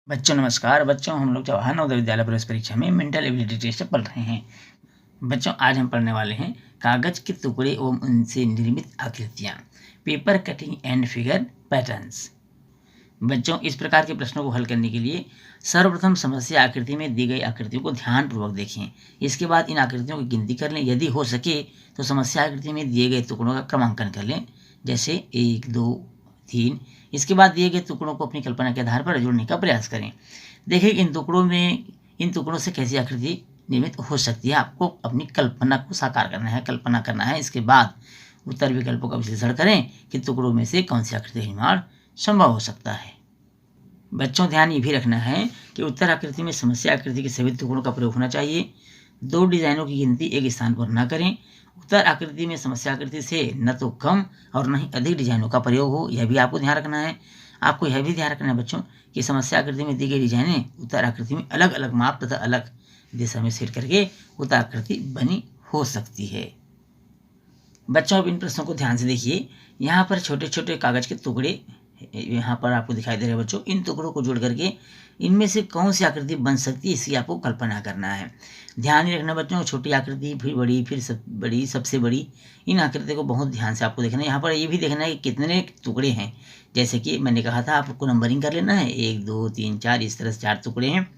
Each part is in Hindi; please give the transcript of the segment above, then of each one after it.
बच्चों नमस्कार। बच्चों हम लोग जवाहर नवोदय विद्यालय प्रवेश परीक्षा में मेंटल एबिलिटी टेस्ट पढ़ रहे हैं। बच्चों आज हम पढ़ने वाले हैं कागज के टुकड़े एवं उनसे निर्मित आकृतियाँ, paper cutting and figure patterns. बच्चों इस प्रकार के प्रश्नों को हल करने के लिए सर्वप्रथम समस्या आकृति में दी गई आकृतियों को ध्यानपूर्वक देखें। इसके बाद इन आकृतियों की गिनती कर लें। यदि हो सके तो समस्या आकृति में दिए गए टुकड़ों का क्रमांकन कर लें, जैसे 1, 2, 3। इसके बाद दिए गए टुकड़ों को अपनी कल्पना के आधार पर जोड़ने का प्रयास करें। देखिए इन टुकड़ों से कैसी आकृति निर्मित हो सकती है। आपको अपनी कल्पना को साकार करना है, कल्पना करना है। इसके बाद उत्तर विकल्पों का विश्लेषण करें कि टुकड़ों में से कौन सी आकृति का निर्माण संभव हो सकता है। बच्चों ध्यान ये भी रखना है कि उत्तर आकृति में समस्या आकृति के सभी टुकड़ों का प्रयोग होना चाहिए। 2 डिजाइनों की गिनती एक स्थान पर न करें। उत्तर आकृति में समस्या आकृति से न तो कम और न ही अधिक डिजाइनों का प्रयोग हो, यह भी आपको ध्यान रखना है। आपको यह भी ध्यान रखना है बच्चों कि समस्या आकृति में दी गई डिजाइनें उत्तर आकृति में अलग अलग माप तथा अलग दिशा में सेट करके उत्तर आकृति बनी हो सकती है। बच्चों अब इन प्रश्नों को ध्यान से देखिए। यहाँ पर छोटे छोटे कागज के टुकड़े यहाँ पर आपको दिखाई दे रहे हैं बच्चों। इन टुकड़ों को जोड़ करके इनमें से कौन सी आकृति बन सकती है, इसकी आपको कल्पना करना है। ध्यान ही रखना बच्चों, छोटी आकृति फिर बड़ी फिर बड़ी सबसे बड़ी, इन आकृति को बहुत ध्यान से आपको देखना है। यहाँ पर ये भी देखना है कि कितने टुकड़े हैं। जैसे कि मैंने कहा था आपको नंबरिंग कर लेना है, 1, 2, 3, 4, इस तरह से 4 टुकड़े हैं।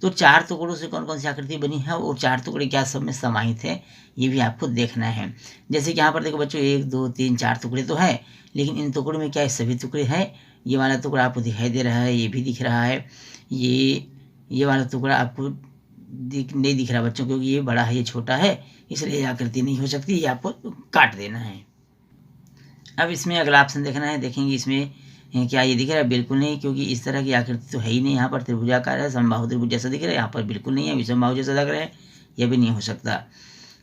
तो 4 टुकड़ों से कौन कौन सी आकृति बनी है और 4 टुकड़े क्या सब में समाहित है, ये भी आपको देखना है। जैसे कि यहाँ पर देखो बच्चों 1, 2, 3, 4 टुकड़े तो है, लेकिन इन टुकड़ों में क्या सभी टुकड़े हैं। ये वाला टुकड़ा आपको दिखाई दे रहा है, ये भी दिख रहा है, ये वाला टुकड़ा आपको नहीं दिख रहा बच्चों, क्योंकि ये बड़ा है ये छोटा है, इसलिए आकृति नहीं हो सकती, ये आपको काट देना है। अब इसमें अगला ऑप्शन देखना है। देखेंगे इसमें क्या ये दिख रहा है, बिल्कुल नहीं, क्योंकि इस तरह की आकृति तो है ही नहीं। यहाँ पर त्रिभुजाकार है, समबाहु त्रिभुज जैसा दिख रहा है, यहाँ पर बिल्कुल नहीं है, विषमबाहु जैसा लग रहा है, यह भी नहीं हो सकता।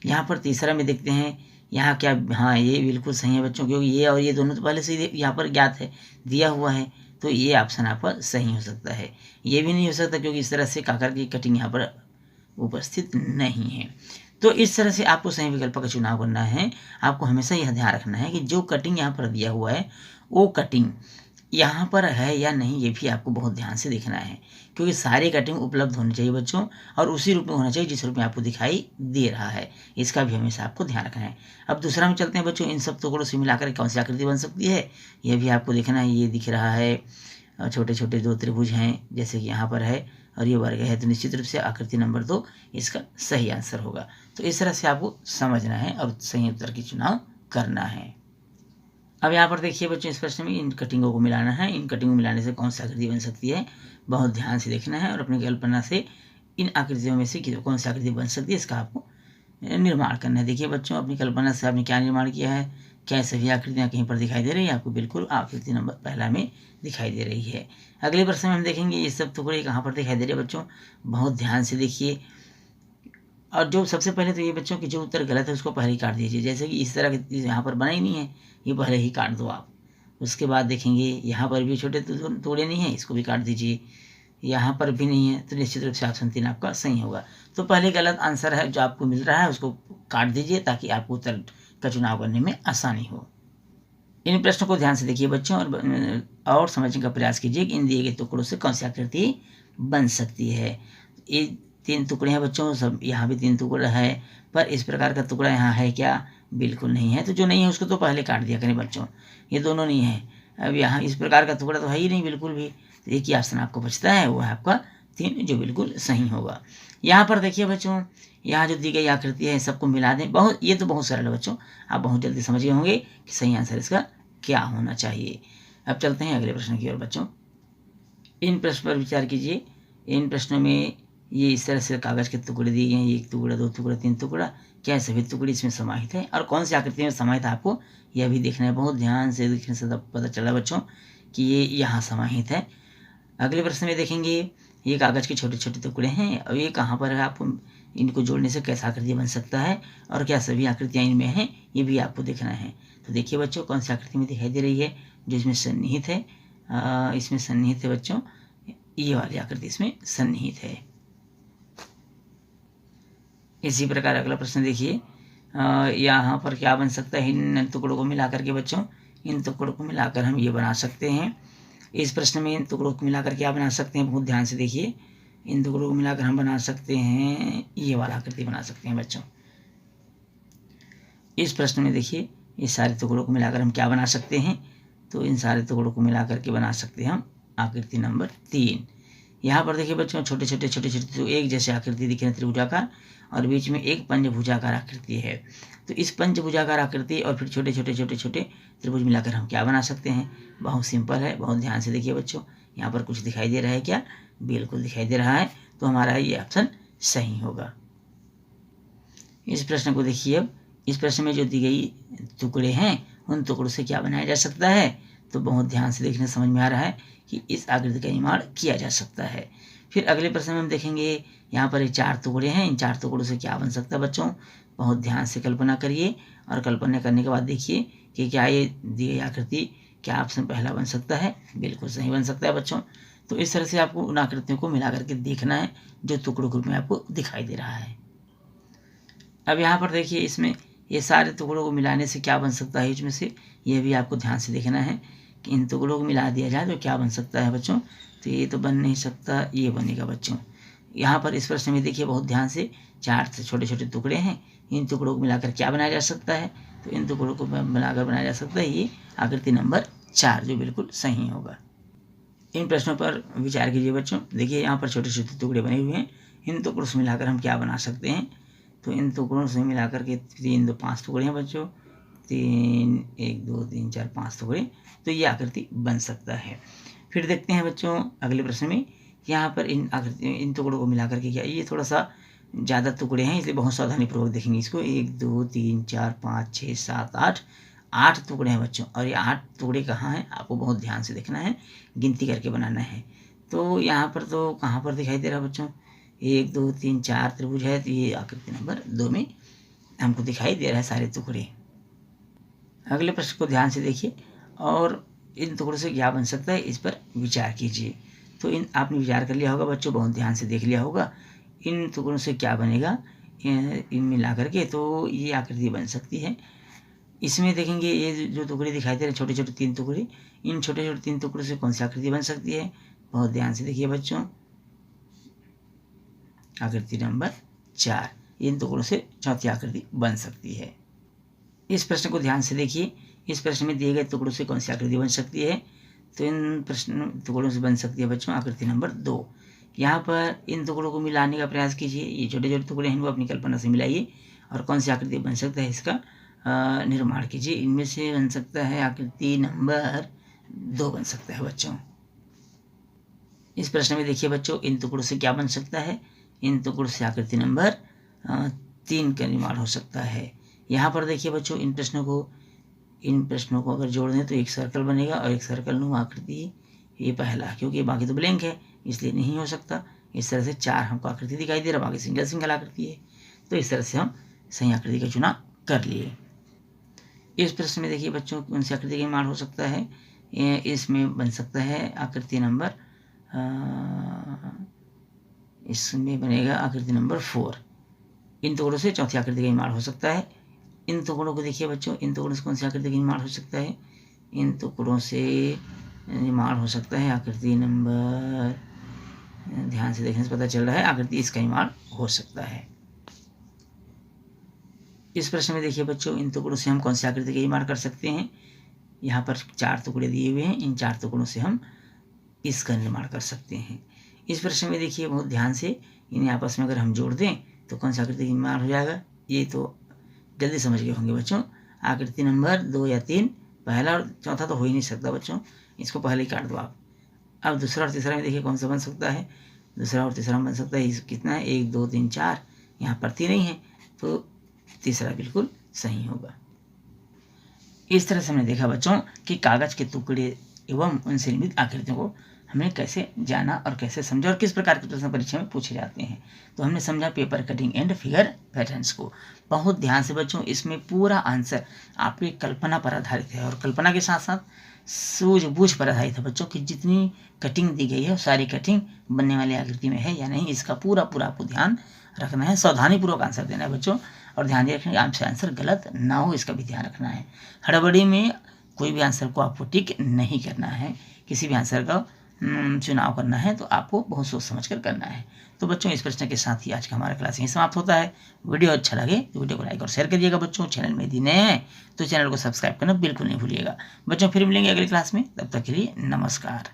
यहाँ पर तीसरा में देखते हैं, यहाँ क्या, हाँ ये बिल्कुल सही है बच्चों, क्योंकि ये और ये दोनों तो पहले से यहाँ पर ज्ञात है, दिया हुआ है, तो ये ऑप्शन आपका सही हो सकता है। ये भी नहीं हो सकता क्योंकि इस तरह से काकर की कटिंग यहाँ पर उपस्थित नहीं है। तो इस तरह से आपको सही विकल्प का चुनाव करना है। आपको हमेशा यह ध्यान रखना है कि जो कटिंग यहाँ पर दिया हुआ है वो कटिंग यहाँ पर है या नहीं, ये भी आपको बहुत ध्यान से देखना है, क्योंकि सारी कटिंग उपलब्ध होनी चाहिए बच्चों, और उसी रूप में होना चाहिए जिस रूप में आपको दिखाई दे रहा है। इसका भी हमेशा आपको ध्यान रखना है। अब दूसरा में चलते हैं बच्चों। इन सब टुकड़ों से मिलाकर कौन सी आकृति बन सकती है, यह भी आपको देखना है। ये दिख रहा है छोटे छोटे 2 त्रिभुज हैं, जैसे कि यहाँ पर है, और ये वर्ग है, तो निश्चित रूप से आकृति नंबर 2 इसका सही आंसर होगा। तो इस तरह से आपको समझना है और सही उत्तर की चुनाव करना है। अब यहाँ पर देखिए बच्चों, इस प्रश्न में इन कटिंगों को मिलाना है। इन कटिंगों को मिलाने से कौन सी आकृति बन सकती है, बहुत ध्यान से देखना है, और अपनी कल्पना से इन आकृतियों में से कौन सी आकृति बन सकती है इसका आपको निर्माण करना है। देखिए बच्चों, अपनी कल्पना से आपने क्या निर्माण किया है, क्या सभी आकृतियाँ कहीं पर दिखाई दे रही है आपको, बिल्कुल आकृति नंबर पहला में दिखाई दे रही है। अगले प्रश्न में हम देखेंगे ये सब टुकड़े कहाँ पर दिखाई दे रहे हैं बच्चों, बहुत ध्यान से देखिए। और जो सबसे पहले तो ये बच्चों की जो उत्तर गलत है उसको पहले ही काट दीजिए। जैसे कि इस तरह की यहाँ पर बना ही नहीं है, ये पहले ही काट दो आप। उसके बाद देखेंगे यहाँ पर भी छोटे टुकड़े नहीं है, इसको भी काट दीजिए। यहाँ पर भी नहीं है, तो निश्चित रूप से ऑप्शन 3 आपका सही होगा। तो पहले गलत आंसर है जो आपको मिल रहा है उसको काट दीजिए, ताकि आपको उत्तर का चुनाव करने में आसानी हो। इन प्रश्नों को ध्यान से देखिए बच्चों, और समझने का प्रयास कीजिए कि इन दिए गए टुकड़ों से कौन सी आकृति बन सकती है। ये 3 टुकड़े हैं बच्चों, सब यहाँ भी 3 टुकड़ा है, पर इस प्रकार का टुकड़ा यहाँ है क्या, बिल्कुल नहीं है। तो जो नहीं है उसको तो पहले काट दिया करें बच्चों, ये दोनों नहीं है। अब यहाँ इस प्रकार का टुकड़ा तो है ही नहीं बिल्कुल भी, तो एक ही ऑप्शन आपको बचता है, वो है आपका 3, जो बिल्कुल सही होगा। यहाँ पर देखिए बच्चों, यहाँ जो दी गई आकृति है सबको मिला दें। ये तो बहुत सरल है बच्चों, आप बहुत जल्दी समझ गए होंगे कि सही आंसर इसका क्या होना चाहिए। अब चलते हैं अगले प्रश्न की ओर बच्चों। इन प्रश्न पर विचार कीजिए। इन प्रश्नों में ये इस तरह से कागज के टुकड़े दिए गए हैं, 1 टुकड़ा, 2 टुकड़ा, 3 टुकड़ा, क्या सभी टुकड़े इसमें समाहित है, और कौन सी आकृति में समाहित है आपको यह भी देखना है। बहुत ध्यान से देखने से तब पता चला बच्चों कि ये यहाँ समाहित है। अगले प्रश्न में देखेंगे, ये कागज के छोटे छोटे टुकड़े हैं और ये कहाँ पर है, आपको इनको जोड़ने से कैसा आकृति बन सकता है, और क्या सभी आकृतियाँ इनमें हैं, ये भी आपको देखना है। तो देखिए बच्चों, कौन सी आकृति में दिखाई दे रही है जो इसमें सन्निहित है। इसमें सन्निहित है बच्चों, ये वाली आकृति इसमें सन्निहित है। इसी प्रकार अगला प्रश्न देखिए, यहाँ पर क्या बन सकता है। इन टुकड़ों को मिलाकर के बच्चों, इन टुकड़ों को मिलाकर हम ये बना सकते हैं। इस प्रश्न में इन टुकड़ों को मिलाकर क्या बना सकते हैं, बहुत ध्यान से देखिए। इन टुकड़ों को मिलाकर हम बना सकते हैं ये वाला आकृति बना सकते हैं बच्चों। इस प्रश्न में देखिए इस सारे टुकड़ों को मिलाकर हम क्या बना सकते हैं, तो इन सारे टुकड़ों को मिलाकर के बना सकते हैं हम आकृति नंबर 3। यहाँ पर देखिए बच्चों छोटे छोटे तो एक जैसे आकृति दिख रहे हैं त्रिभुजाकार, और बीच में एक पंचभुजाकार आकृति है। तो इस पंचभुजाकार आकृति और फिर छोटे छोटे त्रिभुज मिलाकर हम क्या बना सकते हैं, बहुत सिंपल है, बहुत ध्यान से देखिए बच्चों। यहाँ पर कुछ दिखाई दे रहा है क्या, बिल्कुल दिखाई दे रहा है, तो हमारा ये ऑप्शन सही होगा। इस प्रश्न को देखिए, अब इस प्रश्न में जो दी गई टुकड़े हैं उन टुकड़ों से क्या बनाया जा सकता है, तो बहुत ध्यान से देखने समझ में आ रहा है कि इस आकृति का निर्माण किया जा सकता है। फिर अगले प्रश्न में हम देखेंगे यहाँ पर ये 4 टुकड़े हैं, इन 4 टुकड़ों से क्या बन सकता है बच्चों, बहुत ध्यान से कल्पना करिए, और कल्पना करने के बाद देखिए कि क्या ये दी गई आकृति, क्या ऑप्शन पहला बन सकता है, बिल्कुल सही बन सकता है बच्चों। तो इस तरह से आपको उन आकृतियों को मिला करके देखना है जो टुकड़ों के रूप में आपको दिखाई दे रहा है। अब यहाँ पर देखिए इसमें ये सारे टुकड़ों को मिलाने से क्या बन सकता है, इसमें से ये भी आपको ध्यान से देखना है कि इन टुकड़ों को मिला दिया जाए तो क्या बन सकता है बच्चों, तो ये तो बन नहीं सकता, ये बनेगा बच्चों। यहाँ पर इस प्रश्न में देखिए बहुत ध्यान से 4 से छोटे टुकड़े हैं, इन टुकड़ों को मिलाकर क्या बनाया जा सकता है, तो इन टुकड़ों को मिलाकर बनाया जा सकता है ये आकृति नंबर 4, जो बिल्कुल सही होगा। इन प्रश्नों पर विचार कीजिए बच्चों। देखिए यहाँ पर छोटे टुकड़े बने हुए हैं, इन टुकड़ों से मिलाकर हम क्या बना सकते हैं, तो इन टुकड़ों से मिलाकर के 3 2 5 टुकड़े हैं बच्चों, 3 1 2 3 4 5 टुकड़े, तो ये आकृति बन सकता है। फिर देखते हैं बच्चों अगले प्रश्न में, यहाँ पर इन टुकड़ों को मिलाकर के क्या, ये थोड़ा सा ज़्यादा टुकड़े हैं इसलिए बहुत सावधानीपूर्वक देखेंगे इसको। 1 2 3 4 5 6 7 8 टुकड़े हैं बच्चों, और ये 8 टुकड़े कहाँ हैं आपको बहुत ध्यान से देखना है, गिनती करके बनाना है। तो यहाँ पर तो कहाँ पर दिखाई दे रहा है बच्चों, 1 2 3 4 त्रिभुज है, तो ये आकृति नंबर 2 में हमको दिखाई दे रहा है सारे टुकड़े। अगले प्रश्न को ध्यान से देखिए और इन टुकड़ों से क्या बन सकता है इस पर विचार कीजिए। तो इन आपने विचार कर लिया होगा बच्चों, बहुत ध्यान से देख लिया होगा इन टुकड़ों से क्या बनेगा, इन मिला करके तो ये आकृति बन सकती है। इसमें देखेंगे ये जो टुकड़े दिखाई दे रहे हैं छोटे 3 टुकड़े, इन छोटे 3 टुकड़ों से कौन सी आकृति बन सकती है, बहुत ध्यान से देखिए बच्चों, आकृति नंबर 4, इन टुकड़ों से चौथी आकृति बन सकती है। इस प्रश्न को ध्यान से देखिए, इस प्रश्न में दिए गए टुकड़ों से कौन सी आकृति बन सकती है, तो इन प्रश्न टुकड़ों से बन सकती है बच्चों आकृति नंबर 2। यहाँ पर इन टुकड़ों को मिलाने का प्रयास कीजिए, ये छोटे टुकड़े हैं इनको अपनी कल्पना से मिलाइए और कौन सी आकृति बन सकता है इसका निर्माण कीजिए। इनमें से बन सकता है आकृति नंबर 2 बन सकता है बच्चों। इस प्रश्न में देखिए बच्चों इन टुकड़ों से क्या बन सकता है, इन टुकड़ों से आकृति नंबर 3 का निर्माण हो सकता है। यहाँ पर देखिए बच्चों इन प्रश्नों को अगर जोड़ दें तो एक सर्कल बनेगा और एक सर्कल नुमा आकृति, ये पहला, क्योंकि बाकी तो ब्लैंक है इसलिए नहीं हो सकता। इस तरह से 4 हमको आकृति दिखाई दे रहा, बाकी सिंगल आकृति है, तो इस तरह से हम सही आकृति का चुनाव कर लिए। इस प्रश्न में देखिए बच्चों कौन सी आकृति का निर्माण हो सकता है, इसमें बन सकता है आकृति नंबर, इसमें बनेगा आकृति नंबर 4। इन टुकड़ों से चौथी आकृति का निर्माण हो सकता है। इन टुकड़ों को देखिए बच्चों, इन टुकड़ों से कौन सी आकृति का निर्माण हो सकता है, इन टुकड़ों से निर्माण हो सकता है आकृति नंबर, ध्यान से देखने से पता चल रहा है आकृति इसका निर्माण हो सकता है। इस प्रश्न में देखिए बच्चों इन टुकड़ों से हम कौन सी आकृति का निर्माण कर सकते हैं, यहाँ पर 4 टुकड़े दिए हुए हैं, इन 4 टुकड़ों से हम इसका निर्माण कर सकते हैं। इस प्रश्न में देखिए बहुत ध्यान से इन्हें आपस में अगर हम जोड़ दें तो कौन सी आकृति का निर्माण हो जाएगा, ये तो जल्दी समझ गए होंगे बच्चों, आकृति नंबर 2 या 3, पहला और चौथा तो हो ही नहीं सकता बच्चों, इसको पहले ही काट दो आप। अब दूसरा और तीसरा में देखिए कौन सा बन सकता है, दूसरा और तीसरा में बन सकता है कितना है, 1 2 3 4, यहाँ पर 3 नहीं है तो तीसरा बिल्कुल सही होगा। इस तरह से हमने देखा बच्चों कि कागज के टुकड़े एवं उनसे निर्मित आकृतियों को हमने कैसे जाना और कैसे समझा और किस प्रकार के प्रश्न परीक्षा में पूछे जाते हैं। तो हमने समझा paper cutting and figure patterns को बहुत ध्यान से बच्चों, इसमें पूरा आंसर आपकी कल्पना पर आधारित है और कल्पना के साथ साथ सूझबूझ पर आधारित है बच्चों की जितनी कटिंग दी गई है सारी कटिंग बनने वाली आकृति में है या नहीं, इसका पूरा आपको ध्यान रखना है, सावधानीपूर्वक आंसर देना है बच्चों, और ध्यान रखें आपसे आंसर गलत ना हो इसका भी ध्यान रखना है। हड़बड़ी में कोई भी आंसर को आपको टिक नहीं करना है, किसी भी आंसर का चुनाव करना है तो आपको बहुत सोच समझ कर करना है। तो बच्चों इस प्रश्न के साथ ही आज का हमारा क्लास यहीं समाप्त होता है। वीडियो अच्छा लगे तो वीडियो को लाइक और शेयर करिएगा बच्चों। चैनल में यदि नए हैं तो चैनल को सब्सक्राइब करना बिल्कुल नहीं भूलिएगा। बच्चों फिर मिलेंगे अगली क्लास में, तब तक के लिए नमस्कार।